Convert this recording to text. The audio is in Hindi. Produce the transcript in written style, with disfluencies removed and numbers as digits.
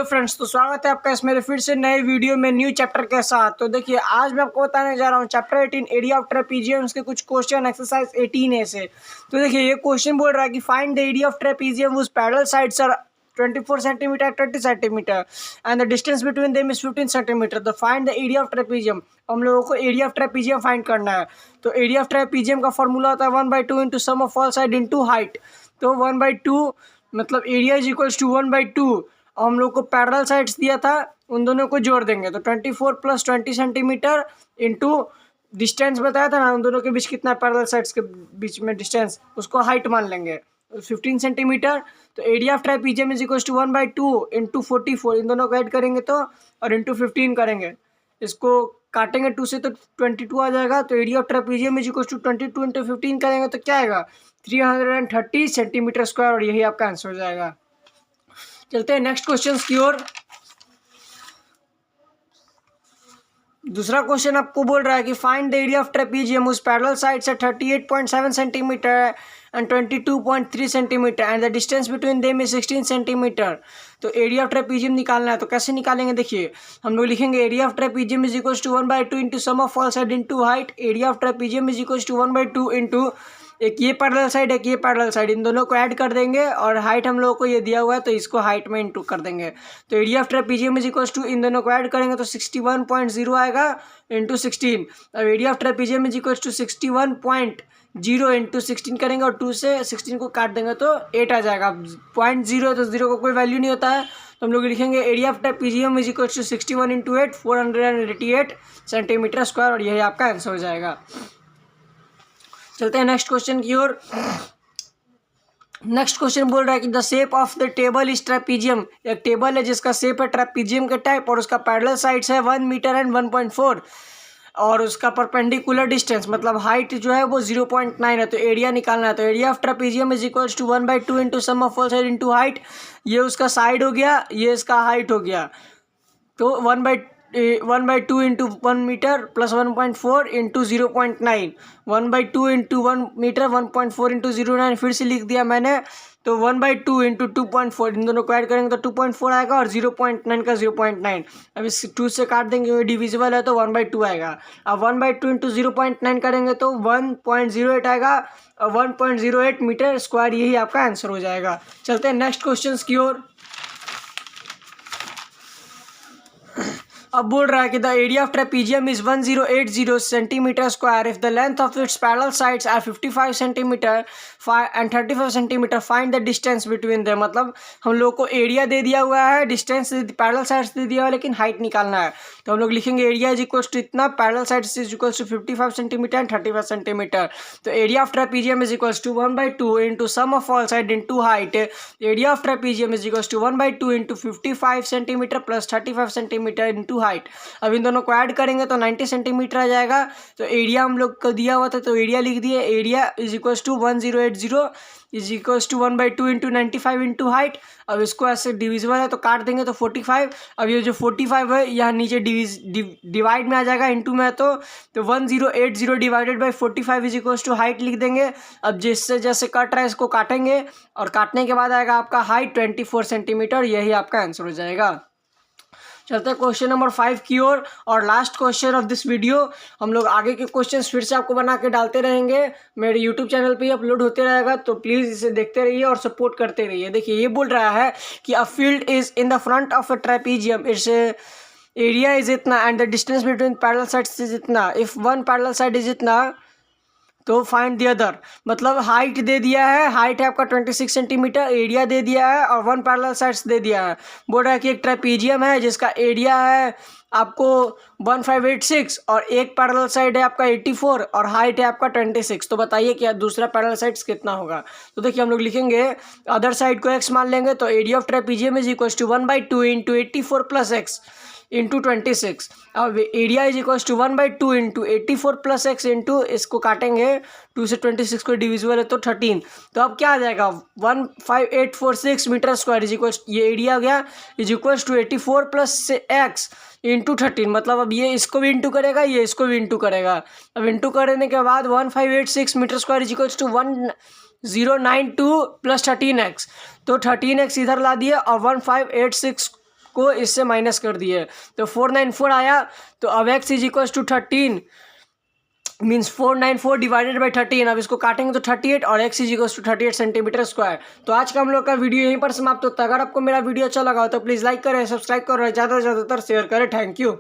हेलो फ्रेंड्स, तो स्वागत है आपका इस मेरे फिर से नए वीडियो में न्यू चैप्टर के साथ। तो देखिए, आज मैं आपको बताने जा रहा हूँ चैप्टर 18 एरिया ऑफ ट्रेपीजियम्स के कुछ क्वेश्चन एक्सरसाइज 18A से। तो देखिए, ये क्वेश्चन बोल रहा है कि find the area of trapezium whose parallel sides are 24 centimeter 30 centimeter and the distance between them is 15 centimeter. तो find the area of trapezium, हम लोगों को एरिया ऑफ ट्रेपीजियम फाइंड करना है। तो एरिया ऑफ ट्रेपीजियम का फॉर्मूला होता है 1/2 into sum of all side into height. तो 1/2 मतलब एरिया इज इक्वल्स टू 1/2। हम लोग को पैरेलल साइड्स दिया था, उन दोनों को जोड़ देंगे तो 24 + 20 सेंटीमीटर इंटू डिस्टेंस बताया था ना, उन दोनों के बीच कितना पैरेलल साइड्स के बीच में डिस्टेंस, उसको हाइट मान लेंगे 15 सेंटीमीटर। तो area of trapezium is equals to 1/2 into 44, इन दोनों को ऐड करेंगे तो और इंटू 15 करेंगे, इसको काटेंगे 2 से तो 22 आ जाएगा। तो area of trapezium is equals to 22 into 15 करेंगे तो क्या आएगा 330 सेंटीमीटर स्क्वायर, और यही आपका आंसर हो जाएगा। चलते हैं नेक्स्ट क्वेश्चन की ओर। दूसरा क्वेश्चन आपको बोल रहा है कि find the area of trapezium whose parallel sides are 38.7 centimetre and 22.3 centimetre and the distance between them is 16 centimetre. तो एरिया ऑफ ट्रेपीजियम निकालना है, तो कैसे निकालेंगे देखिए, हम लोग लिखेंगे area of trapezium is equals to 1/2 into sum of all side into height. Area of trapezium is equals to 1/2 into एक ये पैरेलल साइड एक ये पैरेलल साइड, इन दोनों को ऐड कर देंगे और हाइट हम लोगों को ये दिया हुआ है तो इसको हाइट में इंटू कर देंगे। तो area of trapezium is equals to, इन दोनों को ऐड करेंगे तो 61.0 आएगा इंटू 16। अब area of trapezium is equals to 61.0 into 16 करेंगे और 2 से 16 को काट देंगे तो 8 आ जाएगा। 0.0 है तो 0 का कोई वैल्यू नहीं होता है, तो हम लोग लिखेंगे area of trapezium is equals to 61 into 8 488 centimetre square, और यही आपका आंसर हो जाएगा। चलते हैं नेक्स्ट क्वेश्चन की ओर। नेक्स्ट क्वेश्चन बोल रहा है कि the shape of the table is trapezium. एक टेबल है जिसका शेप है ट्रेपीजियम के टाइप और उसका पैरेलल साइड्स है 1 मीटर एंड 1.4 और उसका परपेंडिकुलर डिस्टेंस मतलब हाइट जो है वो 0.9 है। तो एरिया निकालना है, तो area of trapezium is equals to 1/2 into sum of all side into height. ये उसका साइड हो गया, ये इसका हाइट हो गया, तो 1/2 into 1 metre plus 1.4 into 0.9, 1/2 into 1 metre 1.4 into 0.9 फिर से लिख दिया मैंने। तो 1/2 इंटू 2.4, इन दोनों को ऐड करेंगे तो 2.4 आएगा और 0.9 का 0.9। अब इस 2 से काट देंगे, ये डिविजिबल है तो 1/2 आएगा। अब 1/2 इंटू 0.9 करेंगे तो 1.08 आएगा और 1.08 मीटर स्क्वायर, यही आपका आंसर हो जाएगा। चलते हैं नेक्स्ट क्वेश्चन की ओर। अब बोल रहा है कि the area of trapezium is 1080 centimetre square if the length of its parallel sides are 55 centimetre and 35 centimetre, find the distance between them. मतलब हम लोग को एरिया दे दिया हुआ है, डिस्टेंस पैरेलल साइड्स दे दिया हुआ है, लेकिन हाइट निकालना है। तो हम लोग लिखेंगे एरिया इज इक्वल्स टू इतना, parallel sides is equals to 55 centimetre and 35 centimetre. तो area of trapezium is equals to 1/2 into sum of all side into height. Area of trapezium is equals to 1/2 into 55 centimetre plus 35 centimetre into height. अब इन दोनों को ऐड करेंगे तो 90 सेंटीमीटर आ जाएगा। तो एरिया हम लोग को दिया हुआ था तो एरिया लिख दिए, area is equals to 1080 is equals to 1/2 into 95 into height. अब इसको ऐसे डिविजिबल है तो काट देंगे तो 45। अब ये जो 45 है यहाँ नीचे डिवाइड में आ जाएगा, इंटू में है तो 1080 divided by 45 is equals to height लिख देंगे। अब जिससे जैसे कट रहा है इसको काटेंगे और काटने के बाद आएगा आपका हाइट 24 सेंटीमीटर, यही आपका आंसर हो जाएगा। चलते हैं क्वेश्चन नंबर 5 की ओर और last question of this video. हम लोग आगे के क्वेश्चंस फिर से आपको बना के डालते रहेंगे, मेरे यूट्यूब चैनल पे ही अपलोड होते रहेगा, तो प्लीज़ इसे देखते रहिए और सपोर्ट करते रहिए। देखिए, ये बोल रहा है कि a field is in the front of a trapezium, its area is इतना and the distance between parallel sides is इतना। If one parallel side is इतना तो फाइंड द अदर। मतलब हाइट दे दिया है, हाइट है आपका 26 सेंटीमीटर, एरिया दे दिया है और 1 पैरेलल साइड्स दे दिया है। बोल रहा है कि एक ट्रेपीजियम है जिसका एरिया है आपको 1586 और एक पैरेलल साइड है आपका 84 और हाइट है आपका 26। तो बताइए कि दूसरा पैरेलल साइड्स कितना होगा। तो देखिए, हम लोग लिखेंगे अदर साइड को x मान लेंगे, तो area of trapezium is equals to 1/2 into 84 plus x into 26। अब area is equals to 1/2 into 84 plus x into इसको काटेंगे 2 से 26 को डिविजिबल है तो 13। तो अब क्या आ जाएगा 15846 मीटर स्क्वायर इज इक्वल्स, ये एरिया हो गया, is equals to 84 plus x into 13। मतलब अब ये इसको भी इंटू करेगा, ये इसको भी इंटू करेगा। अब इंटू करने के बाद 1586 metre square is equals to 1092 plus 13x। तो 13x इधर ला दिए और 1586 को इससे माइनस कर दिए तो 494 आया। तो अब x is equal to 13 means 494 divided by 13। अब इसको काटेंगे तो 38 और x is equal to 38 centimetre square. तो आज का हम लोग का वीडियो यहीं पर समाप्त होता है। अगर आपको मेरा वीडियो अच्छा लगा हो तो प्लीज़ लाइक करें, सब्सक्राइब करें, ज़्यादा से ज़्यादातर शेयर करें। Thank you.